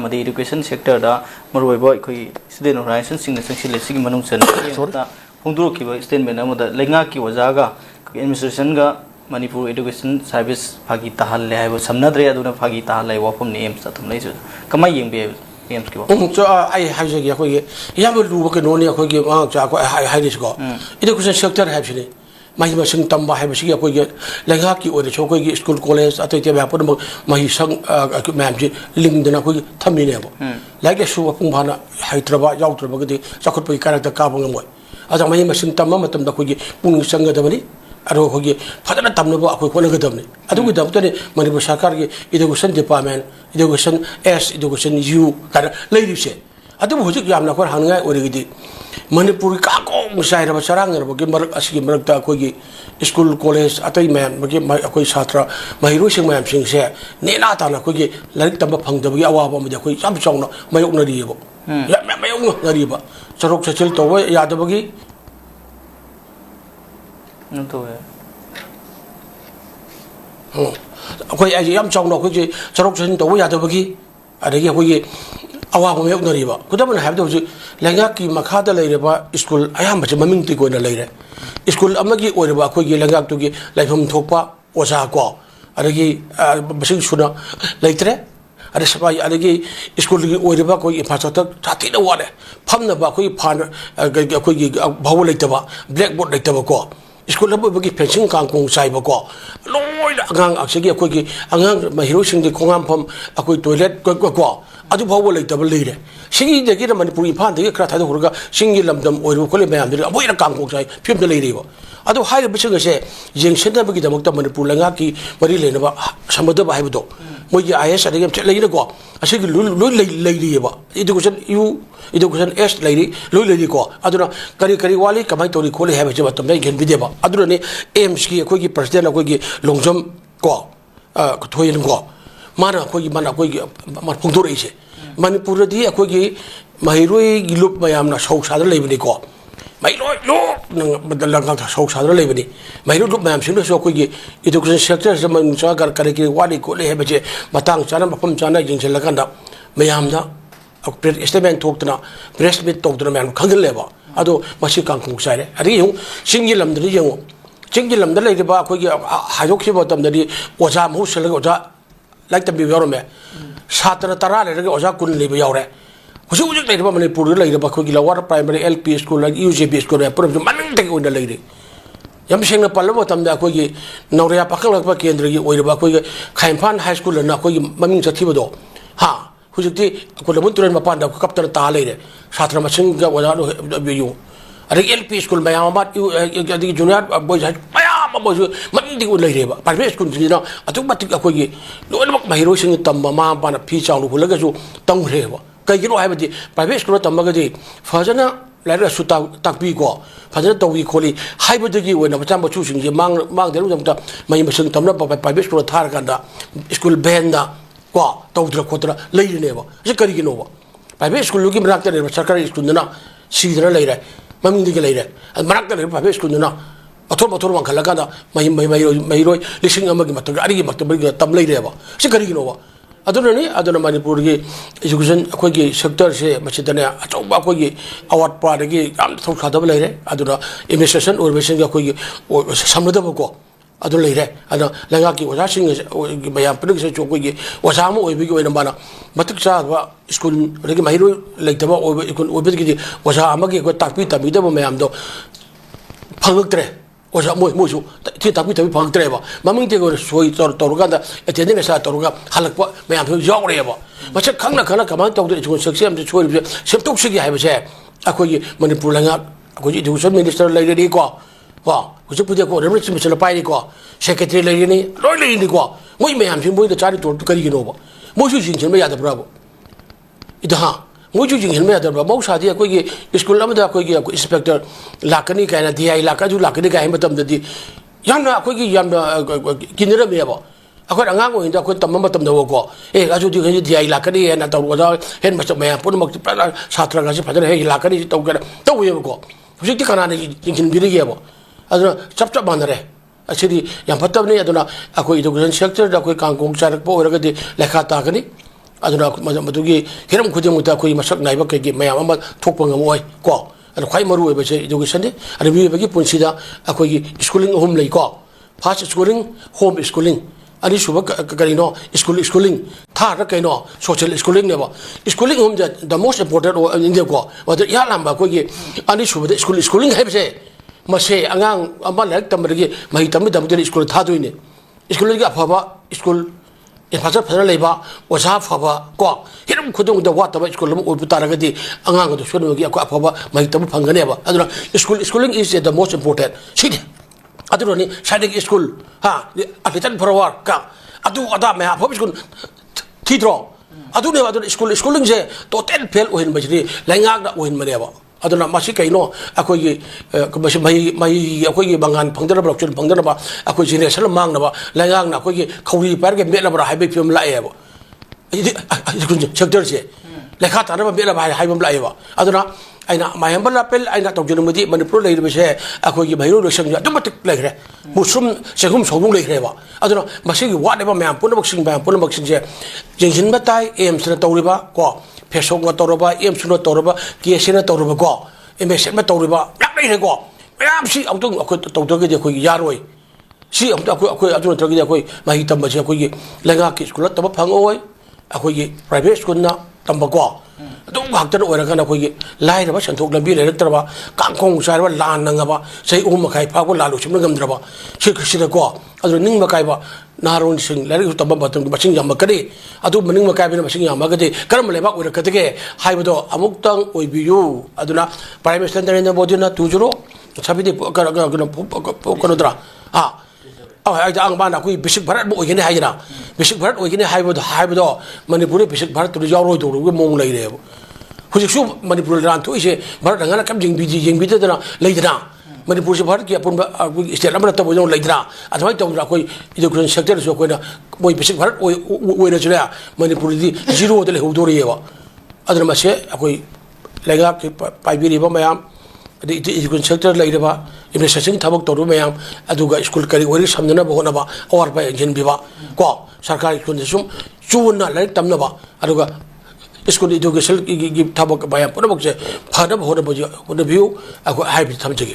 amadi education sector da maroi boy koi student organization sing na sing le sing manung chen ta hongduro ki boy statement amada lenga ki wajaga administration ga Manipur education service phagi tahal le hai bo samnadre aduna phagi tahal lai wapum ni ems tatum lai su kamai yeng be ems ki bo so ai ha je ya ko ye ya bo lu ko no ne ko ge ma cha ko hai dis ko education sector ha chini mahi ma sing tamba hai basi ko ge lenga ki ore cho ko ge school college atoi te ba por mahi sang ma'am ji ling dana ko thami ne bo like su pung bhana Hyderabad yaw tra ba ge chakhut pai karak ka bang mo aja mahi ma sing tamba matam da ko ge pung sang ga da bani aro ko ge phadana tamna ba ko ko na ga da ne adu ge da ne Manipur sarkar ge education department education s education u ka lai ri se adu hojik yamna ko hangai ore ge di Manipur ka ko sai ra sarang ra ge mar asigi mar ta ko ge school college atai man ge ko chhatra mahiru sing mayam sing se ne na ta na ko ge larik tamba phang da ge awa ba ma ko cham chong na mayok na ri bo ya mayok na ri ba charok chachil to wa ya da ba ge no to hai ko ai yam chong no ko ge charok chachil to wa ya da ba ge ade ge ko ge awa ko mayok na ri ba ko da ban ha da ji lenga ki makha da lai re ba school ayam ba maming ti ko na lai re school amagi ore ba ko ge lenga tu ge laifam thokpa oja ko ade ge basing suna laitre ade sabai ade ge school ge ore ba ko phacha ta thati da wale phamna ba ko phan ko ge bawo laita ba blackboard laita ba ko school labo ba ge fencing kang kong sai ba ko loi la gang akse ge ko ge angang mahiro sing de khongam pham akoi toilet ko adu bawo laita ba leire singi de ge Manipur phan de kra tha do ga singi lamdam oiru ko le mayam de aboi ra kang kong sai phim de leire ba adu hai ba ching se jeng senda ba gi damok ta Manipur langa ki mari le na ba samada ba hai ba do moi ge is ade ge leire ko asigi loi leire ba education u education s leire loi leire ko aduna kari wali kamai tori ko le ha ba je ba tam gen bi de ba aduna ne aims ki ko gi president ko gi longjam ko thoyin ko mana ko gi mana ko gi ma phungdo re se Manipur di ko gi mahiroi gi lup mayam na sau sa le bi ko mai loi lo nang badal ka sau sa le bi mai lup mayam sin so ko gi education sector zaman sa gar kare ki wali ko le he ba je matang chana mapam chana jing se lakan da mayam da statement talk na press meet talk na man khang le ba ado masi kang khung sai re ari yung singi lam da yung singi lam da le ba ko gi ha yok si ba tam da di oja mu se le oja like ta bi yor me satra tara le ge oja kun le ba yor re huju huju le ba Manipur le ba ko gi lawar primary lp school like UJP school re pro man te ko da le re yam sing na palo tam da ko gi nauria pakang la ba kendra gi oi ba ko gi khaimpan high school na ko gi maming cha thi ba do ha huju ko le mun turen ma pan da ko kaptar ta le re satra ma sing ga oja do bi yu are lp school ma ya ma di junior boys ma boys man di ko le re ba private school ji na atu ba tik ko gi lo ma mahiro sing tam ma pa na phi chang lu la ga ju tang re ba kai gi no hai ba di private school tam ga di fajana lai su tak bi ko fajana to wi kholi hai ba gi we na cham ba chu sing ji mang de lu jam ta mai ma sing tam na ba private school thar kan da school band da ko to dra ko dra lai ne ba je kari gi no ba private school lu gi mrak ta re sarkari school na si dra lai re maming di ge lai re mrak ta re private school na ator wang khala kana mai roi lising amagi mat ari gi mat bari tam lai re ba se kari gi no ba aduna Manipur gi education ko gi sector se machidane achau ba ko gi award pa de gi am thau khada lai re aduna administration organization ga ko gi samada ba ko adu lai re ada langa ki oja sing gi bayam prik se ko gi oja mo oi bi gi na bana matuk sa ba school re gi mai roi lai ta ba oi bi gi oja amagi ko takpi tabi da ba mayam do phangaktre oja moi su ti takpi tabi phangaktre ba maming te go soi tor ga da atene ne sa tor ga halak ba mayam phu yaw re ba ma che khang na kaman tok de chu seksem de choi bi sem tok sigi hai ba se akoi Manipur langa akoi education minister lai re ko wa kuju puje ko re mi se la pai ko secretary lai ni loi lai ni ko moi mayam sin moi da chari tor kari gi no ba moi su jing chen ba ya da bravo ida ha moi ju jing me da ba mau sa dia ko gi school am da ko gi inspector lakani ka na dia ilaka ju lakani ka matam da di yan na ko gi yan da kinira me ba akoi angang ko inda ko tam matam da ko ga ju di dia ilakani na ta ro da hen ma me pun mak satra ga ji phadar he ilakani to ga to ye ko huji ti kana ni jing bi ri ge ba aduna chap chap ban re achiri yam phatab ne aduna akoi education sector da ko kang kong charak po ra ga di lekha ta ga ni aduna madugi hiram khudem muta khoi masak naiba ke gi mayam ama thokpa ngamoi ko adu khai maru ebe se education de adu bi bagi punsida akoi gi schooling home lei ko first schooling home schooling ani suba karino schooling tha ra kaino social schooling ne ba schooling home the most important in the ko whether ya lamba ko gi ani suba schooling hai se mase angang ama lek tamrigi mahi tammi damde school tha doine school gi afaba school infrastructure phara leiba osa phaba ko hiram khudung da wat ba school mu utara gadi angang do shono gi ko afaba mahi tam phangane ba aduna schooling is the most important shit aduro ni shading school ha afitan forward ka adu ada me afaba school thidro adu ne adu schooling je total fail ohin bajri laingak da ohin mane ba aduna masi kaino akoi gi masi mai akoi gi bangan phangdara ba chun phangdara ba akoi generation mang na ba laingak na akoi gi khawri par ge me na ba hai be film la e ba sector je lekha ta na ba me la ba hai bam la e ba aduna aina mayambal apel aina tawjun mudi manipur lai be se akoi gi bhairo lo sang automatic lai re musum segum sobung lai re ba aduna masi gi wa de ba me am pun bak sing je jingsin ba tai em sna tawri ba ko Facebook में तौरबा M सुनो तौरबा case ने तौरबा को MS में तौरबा लाक नहीं है को ma'am सी अब तो तौदगे कोई यारोय सी अब तो कोई अजु तौदगे कोई माही तम बजे कोई लेगा की स्कूल तब फंगोय कोई प्राइवेट स्कूल ना तम को तो भक्तन ओरगना कोई लाइरबा संथोक लंबी लेरत्रबा कांकों सारबा लान नंगबा सही उम मखाई फागो लालु सिम गमद्रबा सिखसिदा को अदु निंग मखाइबा नारोन सिंग लाइरु तब बतम बसिंग यम कदे अदु मनिंग मखाइबना बसिंग यम कदे करम लेबा ओर कदगे हाइबदो अमुक्तंग ओइबियु अदुना प्राइवेट स्टैंडर्ड इन बोदिना 20 छबिदि कनोद्रा आ ang bana kui bisik bharat bo ogene haira bisik bharat ogene haibo manipur bisik bharat tu jaw roi do mong lai re hujik su manipur ran tu ise bharat ngana kam jing bi dana leidana manipur se bharat ki apun state amra ta bo jong leidana athwai tong ra koi education sector so koi na moi bisik bharat oi ra chira manipur di zero de le ho do re ba adra ma se akoi lega ki pai bi ri ba mayam education sector lairaba administration thabak toru mayam aduga school kari ori samdana bohona ba or ba engine biba ko sarkari school sum chuna lai tamna ba aduga school education gi thabak ba ya pura bokse phana bohona boji on view ako hai bi thamjege